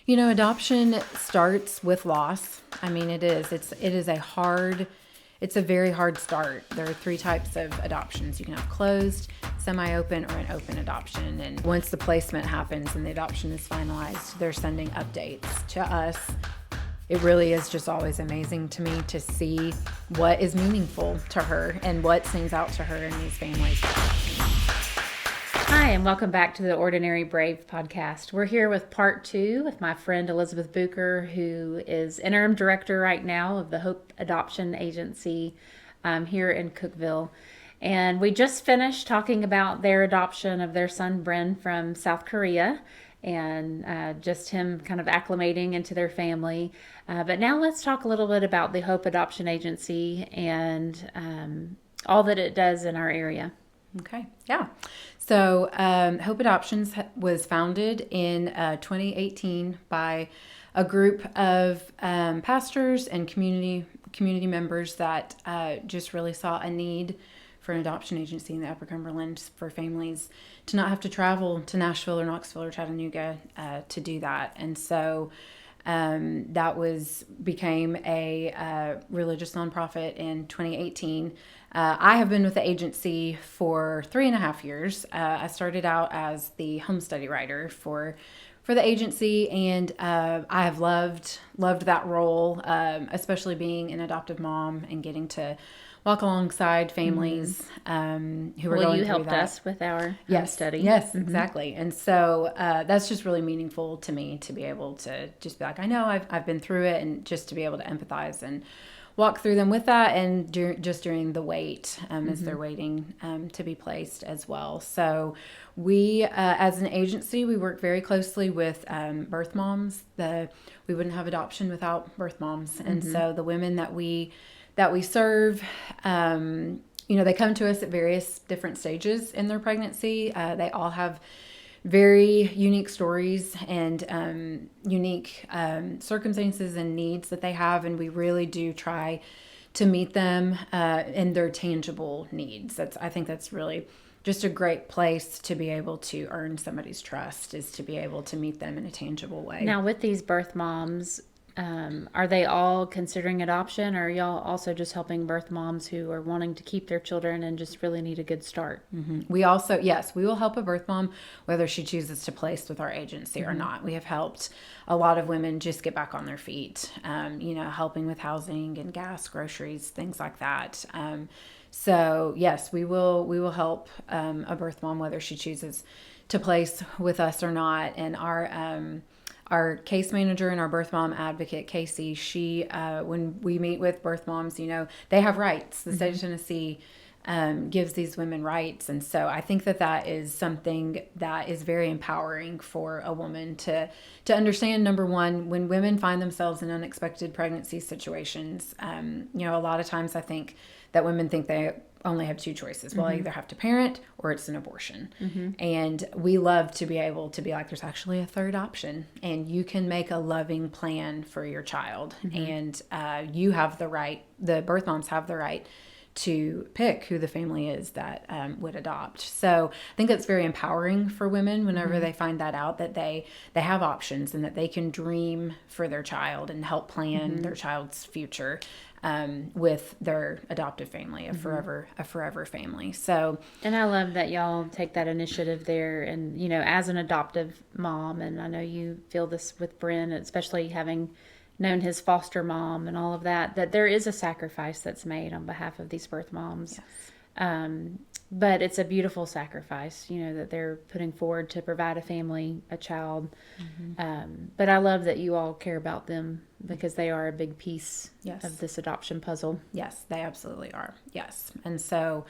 Adoption starts with loss. I mean, it is. It's a very hard start. There are three types of adoptions. You can have closed, semi-open, or an open adoption. And once the placement happens and the adoption is finalized, they're sending updates to us. It really is just always amazing to me to see what is meaningful to her and what stands out to her in these families. Hi, and welcome back to the Ordinary Brave podcast. We're here with part 2 with my friend Elizabeth Bucher, who is interim director right now of the Hope Adoption Agency here in Cookeville. And we just finished talking about their adoption of their son, Bryn, from South Korea, and just him kind of acclimating into their family. But now let's talk a little bit about the Hope Adoption Agency and all that it does in our area. Okay, yeah. So Hope Adoptions was founded in 2018 by a group of pastors and community members that just really saw a need for an adoption agency in the Upper Cumberland for families to not have to travel to Nashville or Knoxville or Chattanooga to do that. And so that became a religious nonprofit in 2018. I have been with the agency for 3.5 years. I started out as the home study writer for the agency, and I have loved that role, especially being an adoptive mom and getting to walk alongside families who are going through that. Well, you helped us with our home study. Yes, exactly. And so that's just really meaningful to me to be able to just be like, I know I've been through it, and just to be able to empathize and walk through them with that, and during the wait as they're waiting to be placed as well. So we, as an agency, we work very closely with birth moms. We wouldn't have adoption without birth moms. And so the women that we serve, they come to us at various different stages in their pregnancy. They all have very unique stories and unique circumstances and needs that they have, and we really do try to meet them in their tangible needs. I think that's really just a great place to be able to earn somebody's trust, is to be able to meet them in a tangible way. Now, with these birth moms, are they all considering adoption, or are y'all also just helping birth moms who are wanting to keep their children and just really need a good start? We also, yes, we will help a birth mom whether she chooses to place with our agency or not. We have helped a lot of women just get back on their feet, helping with housing and gas, groceries, things like that. So yes, we will help a birth mom whether she chooses to place with us or not. And our case manager and our birth mom advocate, Casey, she, when we meet with birth moms, they have rights. The state of Tennessee gives these women rights. And so I think that is something that is very empowering for a woman to understand. Number one, when women find themselves in unexpected pregnancy situations, a lot of times I think that women think they only have two choices. Well, I either have to parent or it's an abortion. And we love to be able to be like, there's actually a third option, and you can make a loving plan for your child. And you have the right, the birth moms have the right to pick who the family is that would adopt. So I think that's very empowering for women whenever they find that out, that they have options and that they can dream for their child and help plan their child's future with their adoptive family, a forever family. So, and I love that y'all take that initiative there. And, as an adoptive mom, and I know you feel this with Bryn, especially having known his foster mom and all of that there is a sacrifice that's made on behalf of these birth moms. yes. But it's a beautiful sacrifice, that they're putting forward to provide a family, a child. But I love that you all care about them, because they are a big piece of this adoption puzzle. Yes, they absolutely are. Yes. And so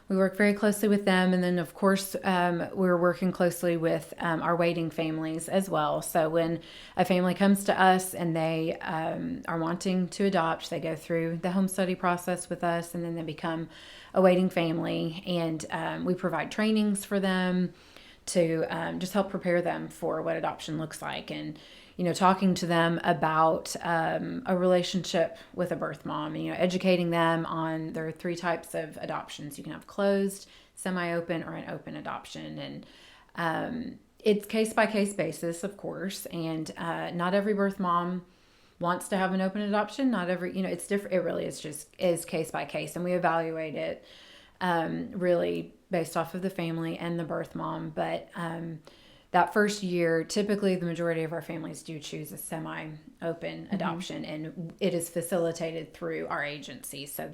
we work very closely with them. And then, of course, we're working closely with our waiting families as well. So when a family comes to us and they are wanting to adopt, they go through the home study process with us, and then they become a waiting family. And we provide trainings for them to just help prepare them for what adoption looks like. And talking to them about a relationship with a birth mom, educating them on there are three types of adoptions. You can have closed, semi-open, or an open adoption. And It's case by case basis, of course, and not every birth mom wants to have an open adoption. Not every, it's different. It really is case by case, and we evaluate it really based off of the family and the birth mom. But that first year, typically the majority of our families do choose a semi-open adoption, and it is facilitated through our agency. So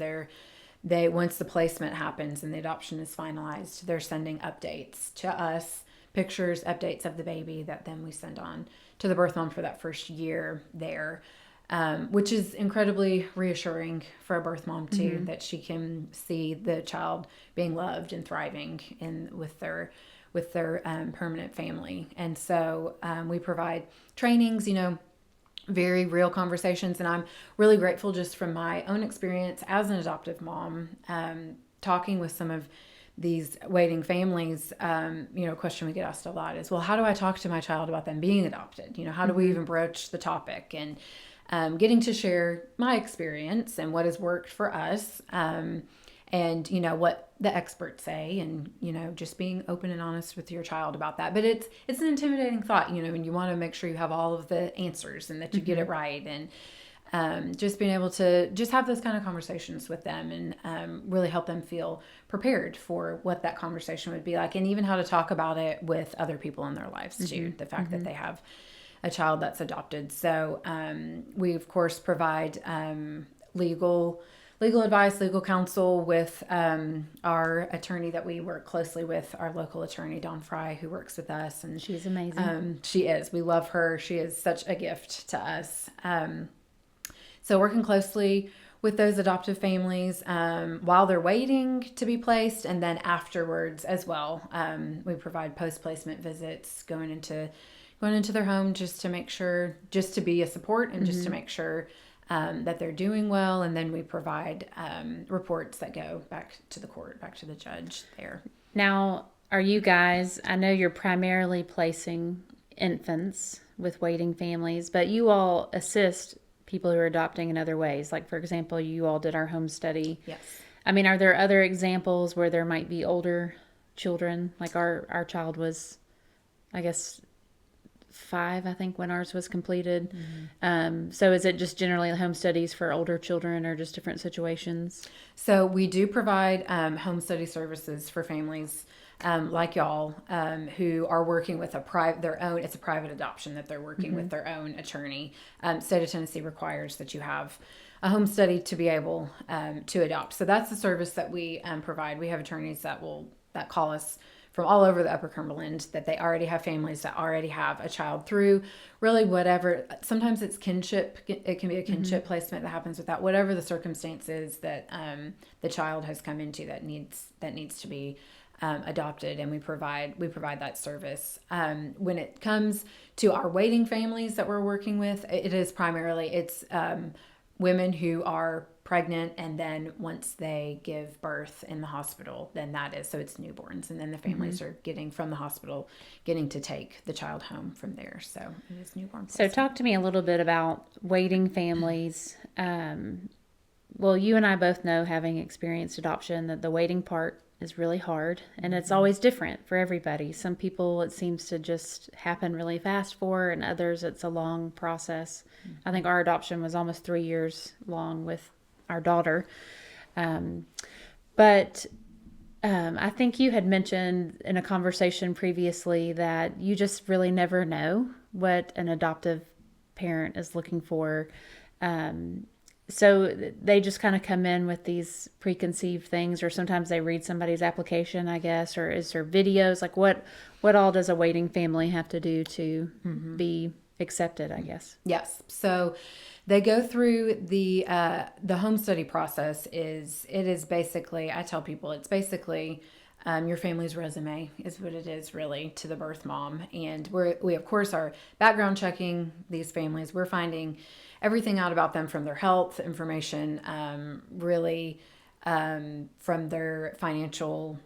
they once the placement happens and the adoption is finalized, they're sending updates to us, pictures, updates of the baby that then we send on to the birth mom for that first year there, which is incredibly reassuring for a birth mom too, that she can see the child being loved and thriving with their permanent family. And so we provide trainings, very real conversations. And I'm really grateful just from my own experience as an adoptive mom, talking with some of these waiting families. A question we get asked a lot is, well, how do I talk to my child about them being adopted? How do we even broach the topic? And getting to share my experience and what has worked for us, and what the experts say, and just being open and honest with your child about that. But it's an intimidating thought, and you want to make sure you have all of the answers and that you get it right, and just being able to just have those kind of conversations with them, and really help them feel prepared for what that conversation would be like, and even how to talk about it with other people in their lives too. The fact that they have a child that's adopted. So we of course provide legal advice, legal counsel with our attorney that we work closely with, our local attorney, Dawn Fry, who works with us. And she's amazing. She is. We love her. She is such a gift to us. So working closely with those adoptive families while they're waiting to be placed, and then afterwards as well. We provide post-placement visits going into their home just to make sure, just to be a support, and just to make sure that they're doing well. And then we provide reports that go back to the court, back to the judge there. Now, are you guys, I know you're primarily placing infants with waiting families, but you all assist people who are adopting in other ways. Like, for example, you all did our home study. Yes. I mean, are there other examples where there might be older children? Like our child was, I guess, 5, I think, when ours was completed. So is it just generally home studies for older children, or just different situations? So we do provide home study services for families like y'all who are working with it's a private adoption that they're working with their own attorney. State of Tennessee requires that you have a home study to be able to adopt. So that's the service that we provide. We have attorneys that call us from all over the Upper Cumberland, that they already have families that already have a child through really whatever. Sometimes it's kinship. It can be a kinship placement that happens with that, whatever the circumstances that the child has come into that needs to be adopted, and we provide that service. When it comes to our waiting families that we're working with, it is primarily women who are pregnant, and then once they give birth in the hospital, then so it's newborns, and then the families are getting to take the child home from there. So it is newborn placement. So talk to me a little bit about waiting families. Well, you and I both know, having experienced adoption, that the waiting part is really hard, and it's always different for everybody. Some people it seems to just happen really fast for, and others it's a long process. I think our adoption was almost 3 years long with our daughter. But I think you had mentioned in a conversation previously that you just really never know what an adoptive parent is looking for. So they just kind of come in with these preconceived things, or sometimes they read somebody's application, I guess, or is there videos? Like what all does a waiting family have to do to be accepted, I guess? Yes. So they go through the home study process. It is basically, I tell people, it's basically your family's resume is what it is really to the birth mom. And we of course are background checking these families. We're finding everything out about them, from their health information, really from their financial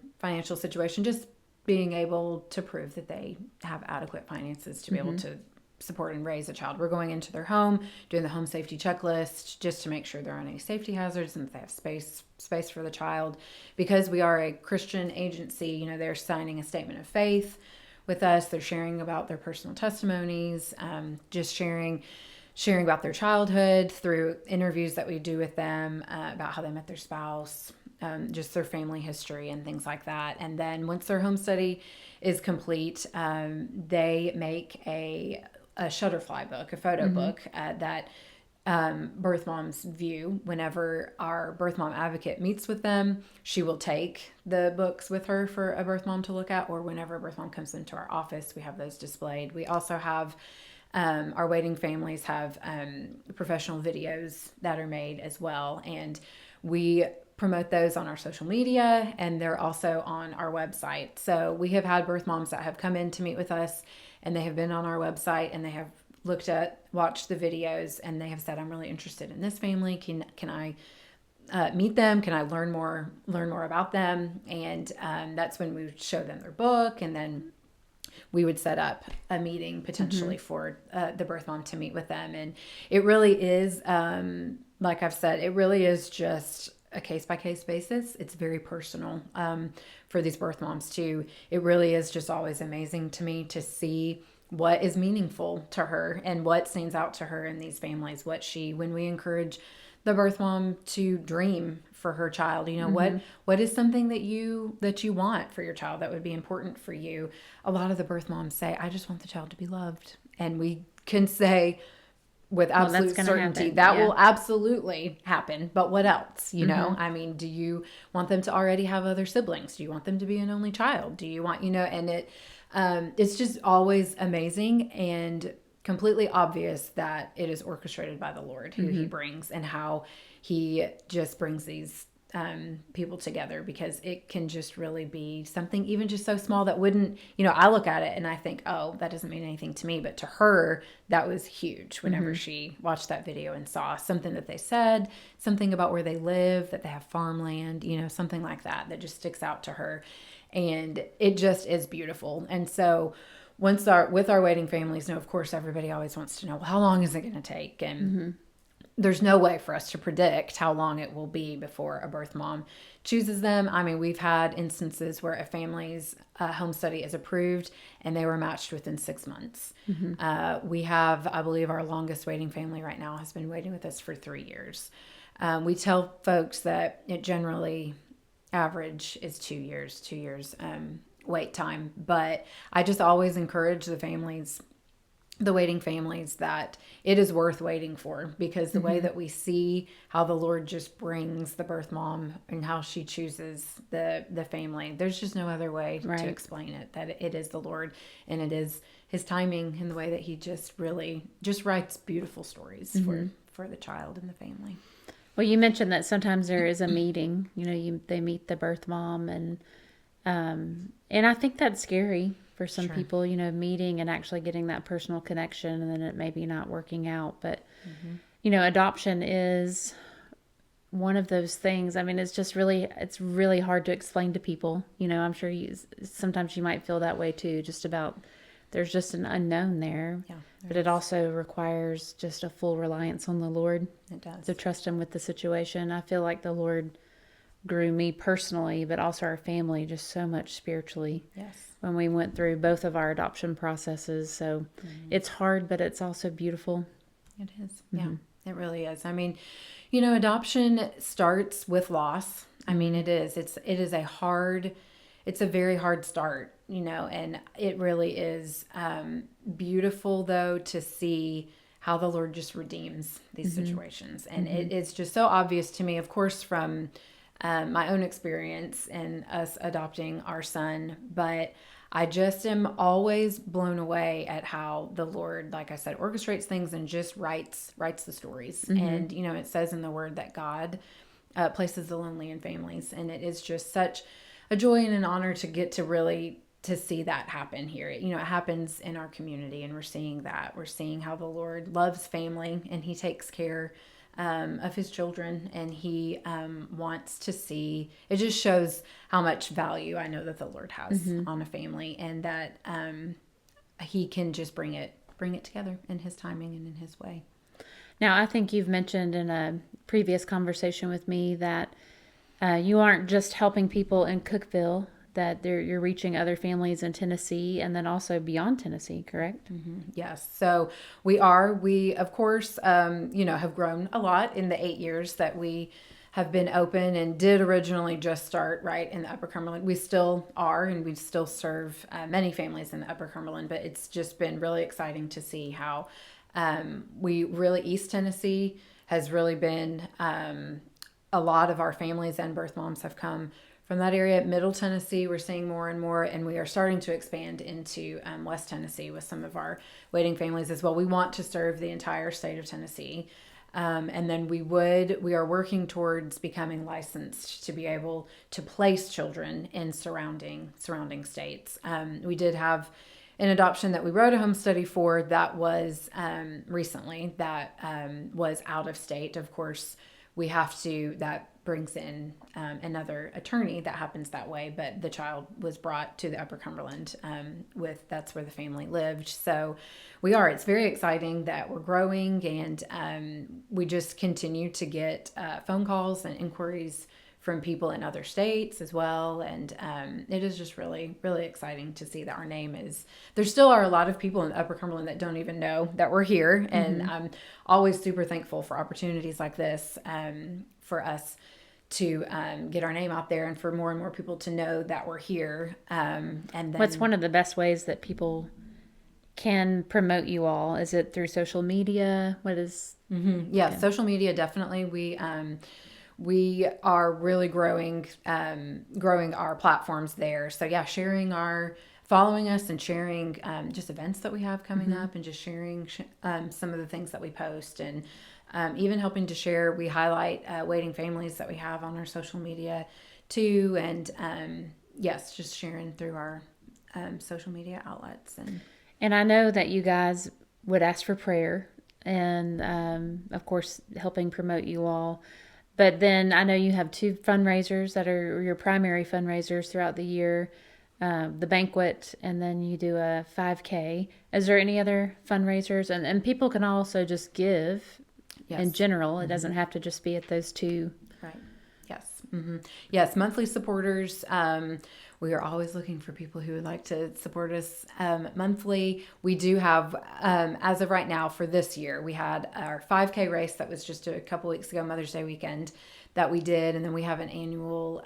situation, just being able to prove that they have adequate finances to be able to support and raise a child. We're going into their home, doing the home safety checklist just to make sure there aren't any safety hazards and that they have space for the child. Because we are a Christian agency, they're signing a statement of faith with us. They're sharing about their personal testimonies, just sharing about their childhood through interviews that we do with them, about how they met their spouse, just their family history and things like that. And then once their home study is complete, they make a shutterfly book, a photo book that birth moms view. Whenever our birth mom advocate meets with them, she will take the books with her for a birth mom to look at, or whenever a birth mom comes into our office, we have those displayed. We also have our waiting families have professional videos that are made as well, and we promote those on our social media, and they're also on our website. So we have had birth moms that have come in to meet with us, and they have been on our website, and they have watched the videos, and they have said, I'm really interested in this family. Can I meet them? Can I learn more about them? And that's when we would show them their book, and then we would set up a meeting potentially for the birth mom to meet with them. And it really is, like I've said, it really is just a case-by-case basis. It's very personal for these birth moms too. It really is just always amazing to me to see what is meaningful to her and what stands out to her in these families. When we encourage the birth mom to dream for her child, what is something that you want for your child that would be important for you? A lot of the birth moms say, I just want the child to be loved. And we can say with absolute certainty that will absolutely happen. But what else? I mean, do you want them to already have other siblings? Do you want them to be an only child? Do you want, and it's just always amazing and completely obvious that it is orchestrated by the Lord, who he brings, and how he just brings these people together, because it can just really be something even just so small that wouldn't, I look at it and I think, oh, that doesn't mean anything to me. But to her, that was huge whenever she watched that video and saw something that they said, something about where they live, that they have farmland, something like that just sticks out to her. And it just is beautiful. And so with our waiting families, of course, everybody always wants to know, well, how long is it going to take? And there's no way for us to predict how long it will be before a birth mom chooses them. I mean, we've had instances where a family's home study is approved and they were matched within 6 months. We have, I believe, our longest waiting family right now has been waiting with us for 3 years. We tell folks that it generally average is 2 years wait time. But I just always encourage the waiting families, that it is worth waiting for, because the way that we see how the Lord just brings the birth mom and how she chooses the family, there's just no other way to explain it, that it is the Lord, and it is his timing in the way that he just really just writes beautiful stories for the child and the family. Well, you mentioned that sometimes there is a meeting, they meet the birth mom, and I think that's scary for some people, meeting and actually getting that personal connection, and then it maybe not working out. But, adoption is one of those things. I mean, it's really hard to explain to people. I'm sure sometimes you might feel that way too, just about there's just an unknown there. Yeah, but it also requires just a full reliance on the Lord. It does. To trust him with the situation. I feel like the Lord grew me personally, but also our family just so much spiritually. Yes. When we went through both of our adoption processes. So it's hard, but it's also beautiful. It is. Yeah, it really is. I mean, adoption starts with loss. I mean, it is. It's a very hard start, and it really is beautiful, though, to see how the Lord just redeems these situations. And it's just so obvious to me, of course, from my own experience and us adopting our son, but I just am always blown away at how the Lord, like I said, orchestrates things and just writes the stories. And, it says in the word that God places the lonely in families. And it is just such a joy and an honor to get to see that happen here. It happens in our community, and we're seeing that. We're seeing how the Lord loves family, and he takes care of his children, and he wants to see. It just shows how much value I know that the Lord has on a family, and that he can just bring it together in his timing and in his way. Now, I think you've mentioned in a previous conversation with me that you aren't just helping people in Cookeville, that you're reaching other families in Tennessee and then also beyond Tennessee, correct? Yes. So we of course, have grown a lot in the 8 years that we have been open, and did originally just start right in the Upper Cumberland. We still are, and we still serve many families in the Upper Cumberland, but it's just been really exciting to see how East Tennessee has really been, a lot of our families and birth moms have come from that area. Middle Tennessee, we're seeing more and more, and we are starting to expand into West Tennessee with some of our waiting families as well. We want to serve the entire state of Tennessee. And then we are working towards becoming licensed to be able to place children in surrounding states. We did have an adoption that we wrote a home study for that was recently, that was out of state. Of course, that brings in another attorney that happens that way, but the child was brought to the Upper Cumberland that's where the family lived. So it's very exciting that we're growing, and we just continue to get phone calls and inquiries from people in other states as well. And it is just really, really exciting to see that our name there still are a lot of people in the Upper Cumberland that don't even know that we're here. And I'm always super thankful for opportunities like this, for us to get our name out there, and for more and more people to know that we're here. And then, what's one of the best ways that people can promote you all? Is it through social media? What is? Yeah, social media, definitely. We are really growing our platforms there. So yeah, following us and sharing just events that we have coming up, and just sharing some of the things that we post, and even helping to share. We highlight waiting families that we have on our social media too, and yes, just sharing through our social media outlets. And I know that you guys would ask for prayer, and of course helping promote you all. But then I know you have 2 fundraisers that are your primary fundraisers throughout the year, the banquet, and then you do a 5K. Is there any other fundraisers? And people can also just give in general. It doesn't have to just be at those 2. Right. Yes. Yes, monthly supporters. We are always looking for people who would like to support us monthly. We do have, as of right now for this year, we had our 5K race that was just a couple weeks ago, Mother's Day weekend, that we did. And then we have an annual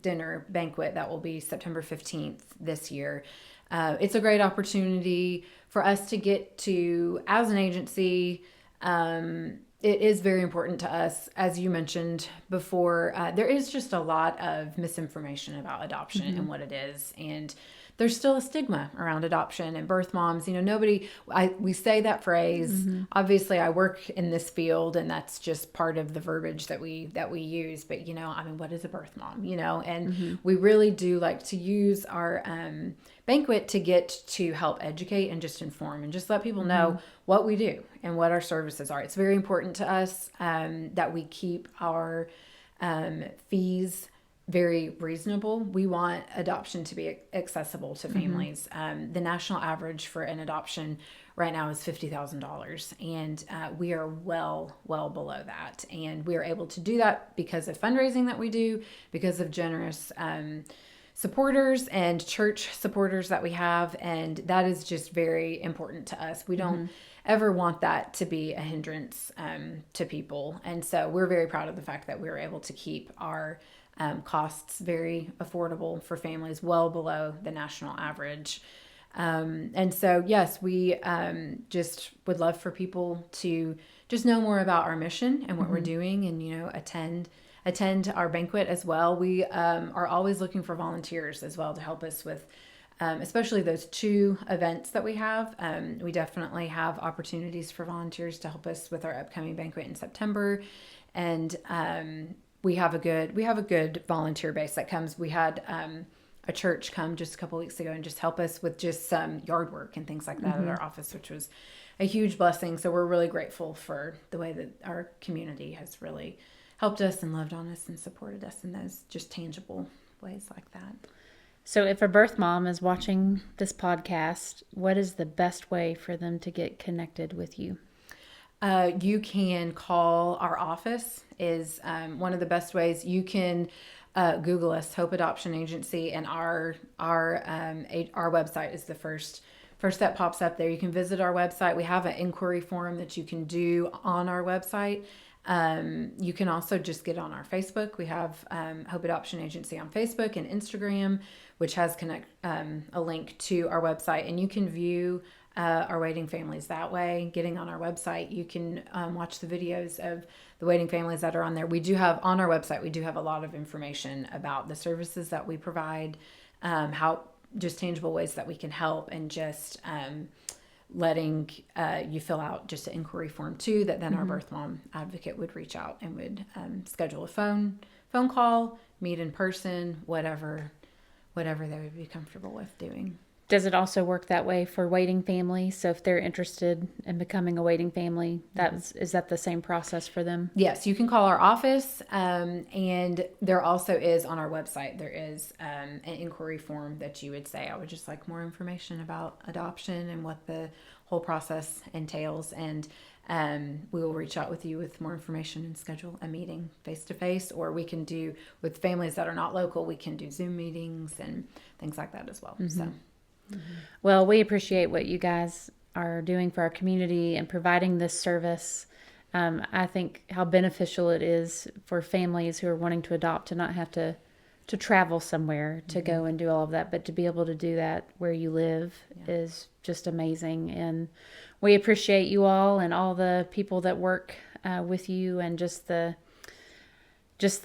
dinner banquet that will be September 15th this year. It's a great opportunity for us to get to, as an agency, it is very important to us, as you mentioned before. There is just a lot of misinformation about adoption and what it is, and there's still a stigma around adoption and birth moms. We say that phrase. Obviously, I work in this field, and that's just part of the verbiage that we use. But what is a birth mom? And we really do like to use our banquet to get to help educate and just inform and just let people know what we do and what our services are. It's very important to us that we keep our fees very reasonable. We want adoption to be accessible to families. The national average for an adoption right now is $50,000, and we are well below that. And we are able to do that because of fundraising that we do, because of generous supporters and church supporters that we have, and that is just very important to us. We don't ever want that to be a hindrance to people, and so we're very proud of the fact that we're able to keep our costs very affordable for families, well below the national average. And so, yes, we just would love for people to just know more about our mission and what we're doing, and attend our banquet as well. We are always looking for volunteers as well to help us with especially those 2 events that we have. We definitely have opportunities for volunteers to help us with our upcoming banquet in September, and we have a good volunteer base that comes. We had a church come just a couple weeks ago and just help us with just some yard work and things like that at our office, which was a huge blessing. So we're really grateful for the way that our community has really helped us and loved on us and supported us in those just tangible ways like that. So if a birth mom is watching this podcast, what is the best way for them to get connected with you? You can call our office is one of the best ways. You can Google us, Hope Adoption Agency, and our website is the first that pops up there. You can visit our website. We have an inquiry form that you can do on our website. You can also just get on our Facebook. We have Hope Adoption Agency on Facebook and Instagram, which has a link to our website, and you can view our waiting families that way. Getting on our website, you can watch the videos of the waiting families that are on there. We do have on our website, we do have a lot of information about the services that we provide, how just tangible ways that we can help, and just letting you fill out just an inquiry form too, that then our birth mom advocate would reach out and would schedule a phone call, meet in person, whatever they would be comfortable with doing. Does it also work that way for waiting families? So if they're interested in becoming a waiting family, is that the same process for them? Yes, you can call our office, and there also is on our website, there is an inquiry form that you would say, I would just like more information about adoption and what the whole process entails, and we will reach out with you with more information and schedule a meeting face-to-face, or we can do, with families that are not local, we can do Zoom meetings and things like that as well. So. Well, we appreciate what you guys are doing for our community and providing this service. I think how beneficial it is for families who are wanting to adopt to not have to travel somewhere to go and do all of that, but to be able to do that where you live is just amazing. And we appreciate you all and all the people that work with you, and just the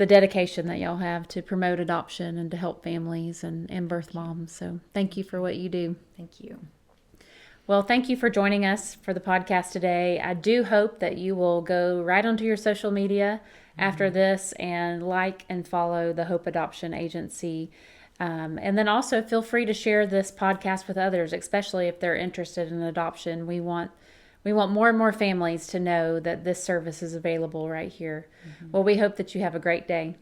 dedication that y'all have to promote adoption and to help families and birth moms. So thank you for what you do. Thank you. Well, thank you for joining us for the podcast today. I do hope that you will go right onto your social media after this and like and follow the Hope Adoption Agency. And then also feel free to share this podcast with others, especially if they're interested in adoption. We want more and more families to know that this service is available right here. Well, we hope that you have a great day.